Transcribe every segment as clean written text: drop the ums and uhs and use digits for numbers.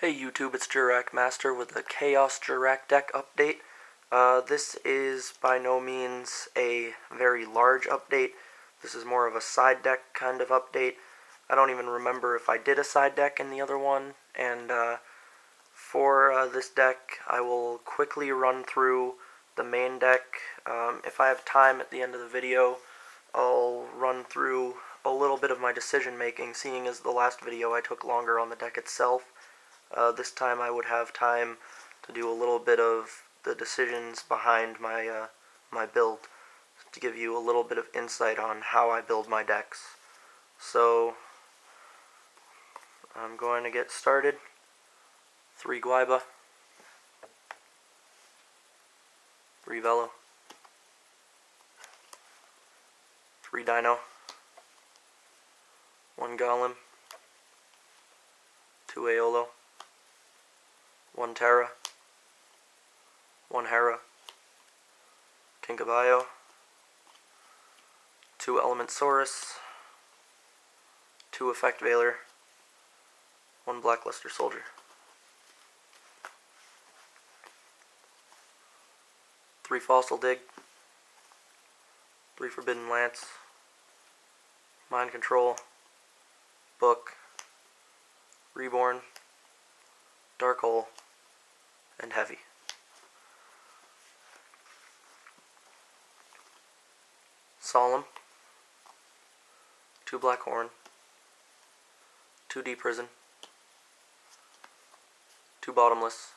Hey YouTube, it's jurracmaster with the Chaos Jurrac deck update. This is by no means a very large update. This is more of a side deck kind of update. I don't even remember if I did a side deck in the other one, and for this deck I will quickly run through the main deck. If I have time at the end of the video, I'll run through a little bit of my decision making, seeing as the last video I took longer on the deck itself. This time I would have time to do a little bit of the decisions behind my my build, to give you a little bit of insight on how I build my decks. So I'm going to get started. 3 Guaiba, 3 Velo, 3 Dino, 1 Golem, 2 Aeolo, 1 Terra, 1 Hera, King Caballo, 2 Element Saurus, 2 Effect Veiler, 1 Blackluster Soldier. 3 Fossil Dig, 3 Forbidden Lance, Mind Control, Book, Reborn, Dark Hole, and Heavy. Solemn, 2 Black Horn, 2 Deep Prison, 2 Bottomless,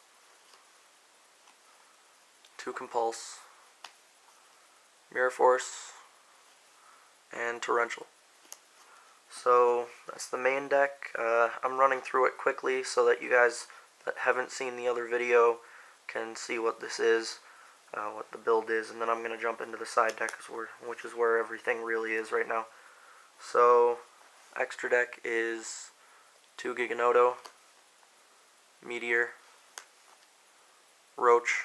2 Compulse, Mirror Force, and Torrential. So that's the main deck. I'm running through it quickly so that you guys that haven't seen the other video can see what this is, what the build is, and then I'm going to jump into the side deck, which is where everything really is right now. So extra deck is 2 Giganoto, Meteor, Roach,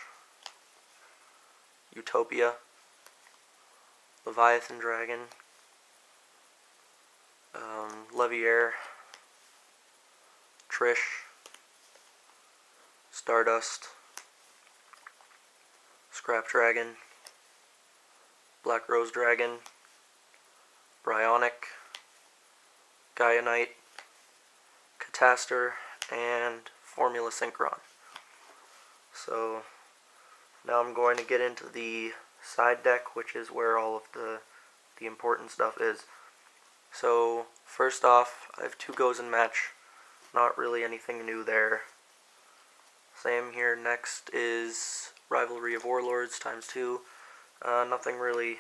Utopia, Leviathan Dragon, Leviair, Trish, Stardust, Scrap Dragon, Black Rose Dragon, Bryonic, Gaia Knight, Cataster, and Formula Synchron. So now I'm going to get into the side deck, which is where all of the important stuff is. So first off, I have 2 Goes in Match. Not really anything new there. Same here. Next is Rivalry of Warlords ×2. Nothing really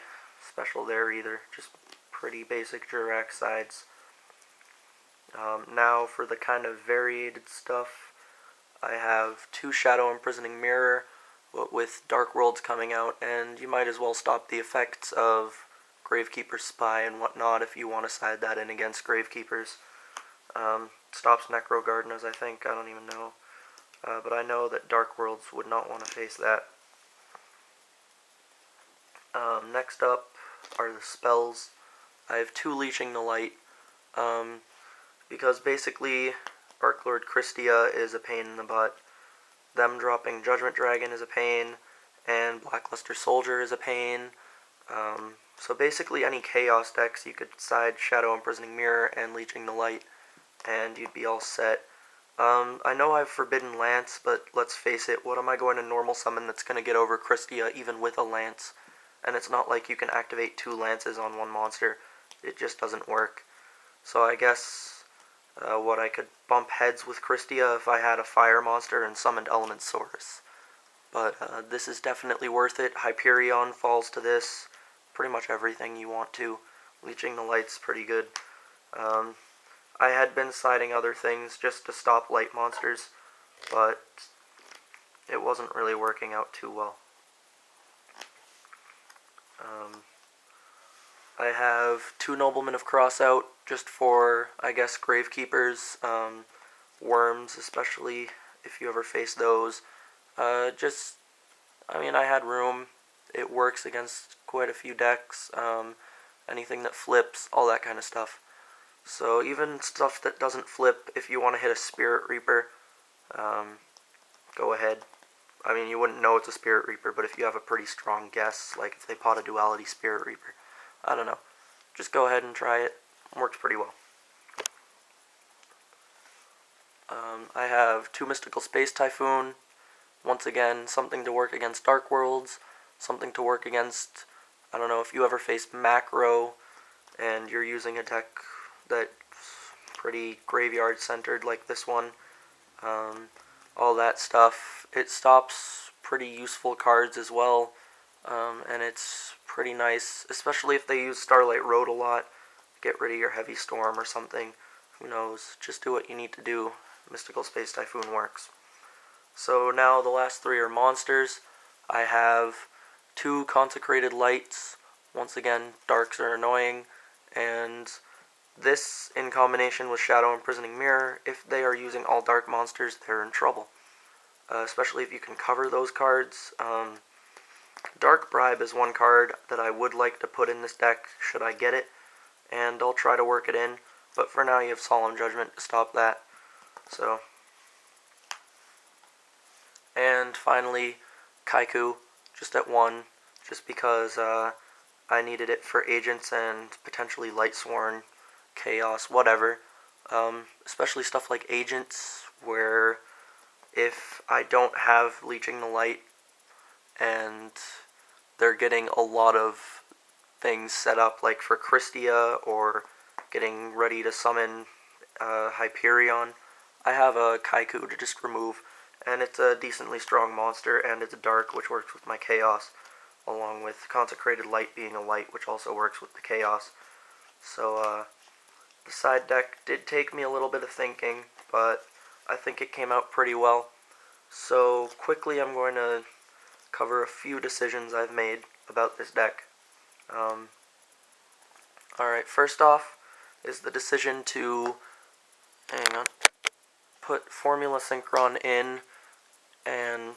special there either. Just pretty basic Jurrac sides. Now for the kind of varied stuff, I have 2 Shadow Imprisoning Mirror, but with Darkworlds coming out, and you might as well stop the effects of Gravekeeper's Spy and whatnot if you want to side that in against Gravekeepers. Stops Necro Gardenas, I think. I don't even know. But I know that Darkworlds would not want to face that. Next up are the spells. I have 2 Leeching the Light, because basically Archlord Christia is a pain in the butt. Them dropping Judgment Dragon is a pain, and Blackluster Soldier is a pain. So basically any Chaos decks, you could side Shadow Imprisoning Mirror and Leeching the Light, and you'd be all set. I know I have Forbidden Lance, but let's face it, what am I going to normal summon that's going to get over Christia even with a Lance? And it's not like you can activate 2 Lances on one monster. It just doesn't work. So I guess what I could bump heads with Christia if I had a fire monster and summoned Element Saurus. But this is definitely worth it. Hyperion falls to this. Pretty much everything you want to. Leeching the Light's pretty good. I had been siding other things just to stop light monsters, but it wasn't really working out too well. I have 2 Noblemen of Crossout, just for, I guess, Gravekeepers, Worms, especially if you ever face those. I had room. It works against quite a few decks, anything that flips, all that kind of stuff. So even stuff that doesn't flip, if you want to hit a Spirit Reaper, go ahead. I mean, you wouldn't know it's a Spirit Reaper, but if you have a pretty strong guess, like if they pot a Duality Spirit Reaper, I don't know, just go ahead and try it. It works pretty well. I have 2 Mystical Space Typhoon. Once again, something to work against Dark Worlds, something to work against, I don't know, if you ever faced Macro and you're using a deck that's pretty graveyard centered like this one, all that stuff. It stops pretty useful cards as well, and it's pretty nice, especially if they use Starlight Road a lot. Get rid of your Heavy Storm or something. Who knows? Just do what you need to do. Mystical Space Typhoon works. So now the last 3 are monsters. I have 2 Consecrated Lights. Once again, darks are annoying, and this in combination with Shadow Imprisoning Mirror, if they are using all dark monsters, they're in trouble. Especially if you can cover those cards. Dark Bribe is one card that I would like to put in this deck should I get it, and I'll try to work it in, but for now you have Solemn Judgment to stop that. So, and finally, Kaiku, just at 1, just because I needed it for Agents and potentially Lightsworn, Chaos, whatever. Especially stuff like Agents, where if I don't have Leeching the Light and they're getting a lot of things set up, like for Christia or getting ready to summon Hyperion, I have a Kaiku to just remove, and it's a decently strong monster, and it's dark, which works with my Chaos, along with Consecrated Light being a light, which also works with the Chaos. So, the side deck did take me a little bit of thinking, but I think it came out pretty well. So, quickly I'm going to cover a few decisions I've made about this deck. Alright, first off is the decision to, put Formula Synchron in and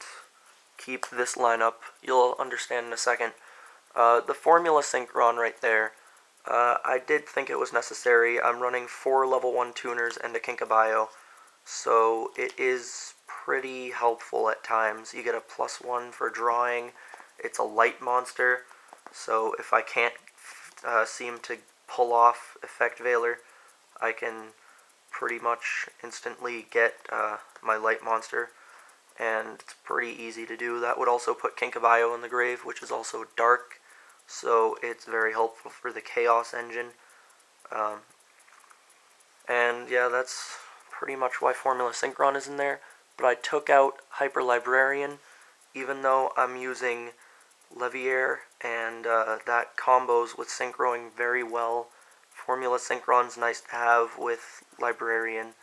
keep this lineup. You'll understand in a second. The Formula Synchron right there, I did think it was necessary. I'm running 4 level 1 tuners and a Kinkabio, so it is pretty helpful at times. You get a +1 for drawing. It's a light monster, so if I can't seem to pull off Effect Veiler, I can pretty much instantly get my light monster, and it's pretty easy to do. That would also put Kinkabio in the grave, which is also dark, so it's very helpful for the Chaos engine. And yeah, that's pretty much why Formula Synchron is in there. But I took out Hyper Librarian, even though I'm using Leviair, and that combos with Synchroing very well. Formula Synchron's nice to have with Librarian,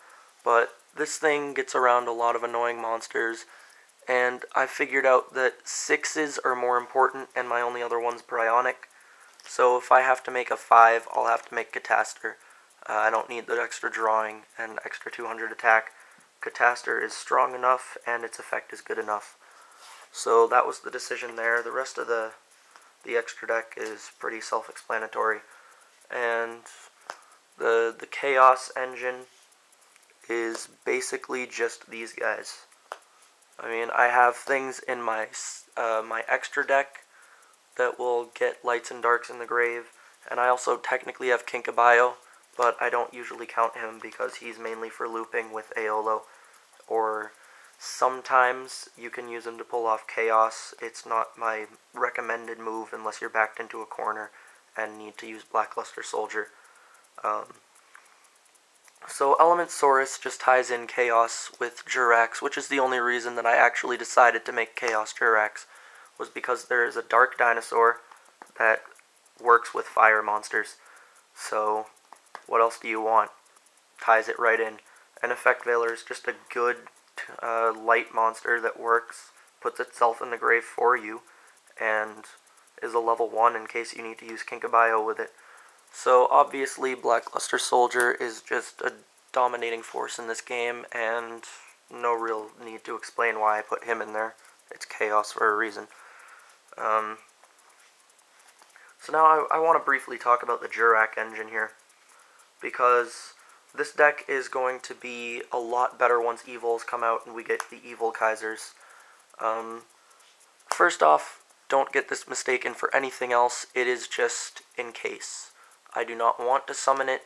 but this thing gets around a lot of annoying monsters, and I figured out that 6s are more important, and my only other one's Bryonic. So if I have to make a 5, I'll have to make Cataster. I don't need the extra drawing and extra 200 attack. Cataster is strong enough, and its effect is good enough. So that was the decision there. The rest of the extra deck is pretty self-explanatory. And the Chaos engine is basically just these guys. I mean, I have things in my my extra deck that will get lights and darks in the grave, and I also technically have Kinkabio, but I don't usually count him because he's mainly for looping with Aolo, or sometimes you can use him to pull off Chaos. It's not my recommended move unless you're backed into a corner and need to use Blackluster Soldier. So Element Saurus just ties in Chaos with Jurrac, which is the only reason that I actually decided to make Chaos Jurrac, was because there is a dark dinosaur that works with fire monsters. So what else do you want? Ties it right in. And Effect Veiler is just a good light monster that works, puts itself in the grave for you, and is a level 1 in case you need to use Kinkabio with it. So obviously Blackluster Soldier is just a dominating force in this game, and no real need to explain why I put him in there. It's Chaos for a reason. So now I want to briefly talk about the Jurrac engine here, because this deck is going to be a lot better once evils come out and we get the evil Kaisers. First off, don't get this mistaken for anything else, it is just in case. I do not want to summon it,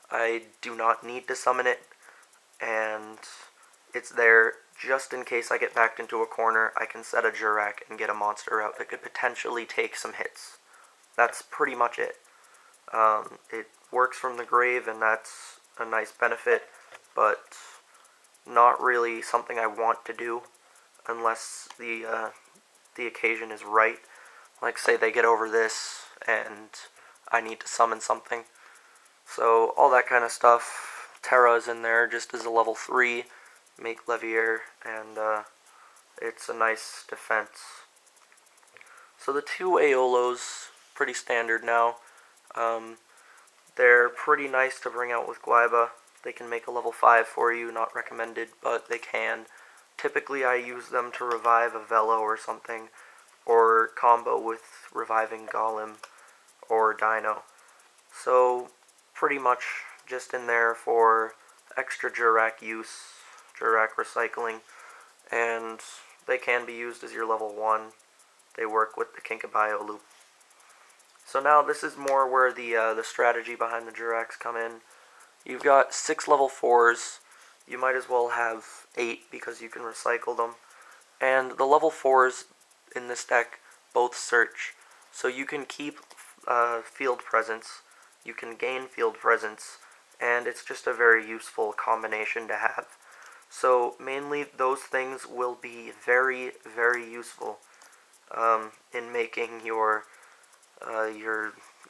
I do not need to summon it, and it's there just in case I get backed into a corner. I can set a Jurrac and get a monster out that could potentially take some hits. That's pretty much it. It works from the grave, and that's a nice benefit, but not really something I want to do unless the occasion is right. Like, say they get over this and I need to summon something. So all that kind of stuff. Terra is in there just as a level 3, make Levier, and it's a nice defense. So the 2 Aolos, pretty standard now. They're pretty nice to bring out with Glaiba. They can make a level 5 for you, not recommended, but they can. Typically I use them to revive a Velo or something, or combo with reviving Golem or Dino. So pretty much just in there for extra Jurrac use, Jurrac recycling, and they can be used as your level 1. They work with the Kinkabio loop. So now this is more where the strategy behind the Jurracs come in. You've got 6 level 4s. You might as well have 8 because you can recycle them. And the level 4s in this deck both search. So you can keep field presence, you can gain field presence, and it's just a very useful combination to have. So mainly those things will be very, very useful in making your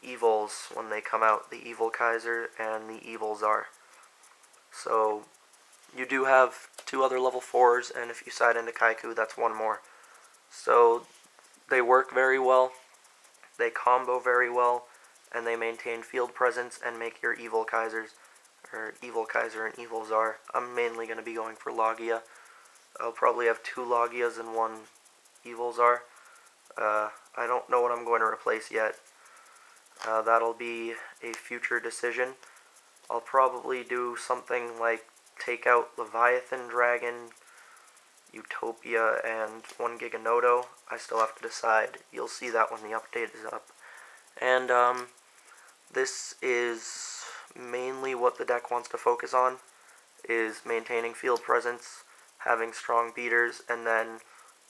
evils when they come out, the evil Kaiser and the evil Tsar. So you do have 2 other level 4s, and if you side into Kaiku, that's 1 more. So they work very well, they combo very well, and they maintain field presence and make your evil Kaisers, or evil Kaiser and evil Tsar. I'm mainly going to be going for Logia. I'll probably have 2 Logias and 1 evil Tsar. I don't know what I'm going to replace yet. That'll be a future decision. I'll probably do something like take out Leviathan Dragon, Utopia, and 1 Giganoto. I still have to decide. You'll see that when the update is up. And this is mainly what the deck wants to focus on, is maintaining field presence, having strong beaters, and then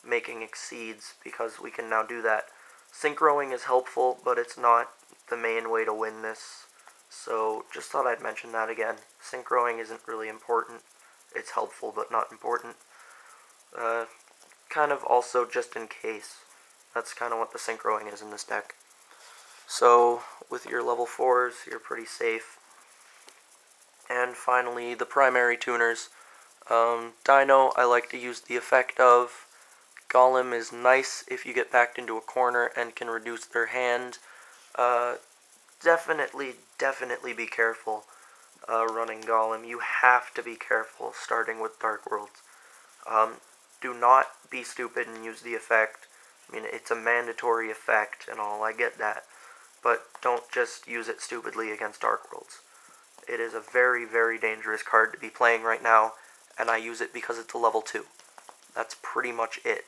making exceeds, because we can now do that. Synchroing is helpful, but it's not the main way to win this. So just thought I'd mention that again. Synchroing isn't really important. It's helpful, but not important. Kind of also just in case. That's kind of what the synchroing is in this deck. So with your level 4s, you're pretty safe. And finally, the primary tuners. Dino, I like to use the effect of. Golem is nice if you get backed into a corner and can reduce their hand. Definitely be careful running Golem. You have to be careful starting with darkworlds. Do not be stupid and use the effect. I mean, it's a mandatory effect and all, I get that. But don't just use it stupidly against darkworlds. It is a very, very dangerous card to be playing right now, and I use it because it's a level 2. That's pretty much it.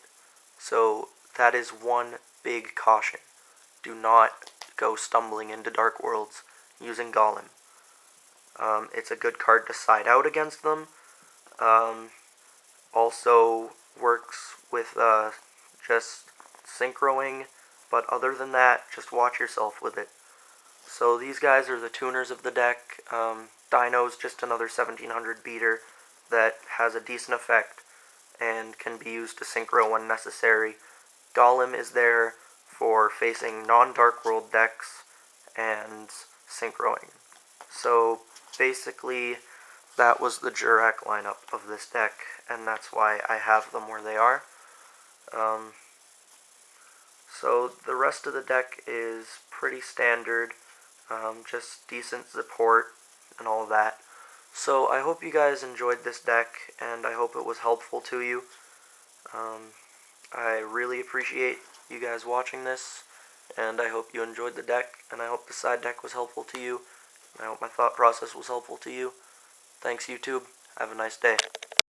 So that is one big caution. Do not go stumbling into darkworlds using Golem. It's a good card to side out against them. Also works with just synchroing, but other than that, just watch yourself with it. So these guys are the tuners of the deck. Dino's just another 1700 beater that has a decent effect and can be used to synchro when necessary. Golem is there for facing non-Dark World decks and synchroing. So basically, that was the Jurrac lineup of this deck, and that's why I have them where they are. So the rest of the deck is pretty standard, just decent support and all of that. So I hope you guys enjoyed this deck, and I hope it was helpful to you. I really appreciate you guys watching this, and I hope you enjoyed the deck, and I hope the side deck was helpful to you, and I hope my thought process was helpful to you. Thanks, YouTube. Have a nice day.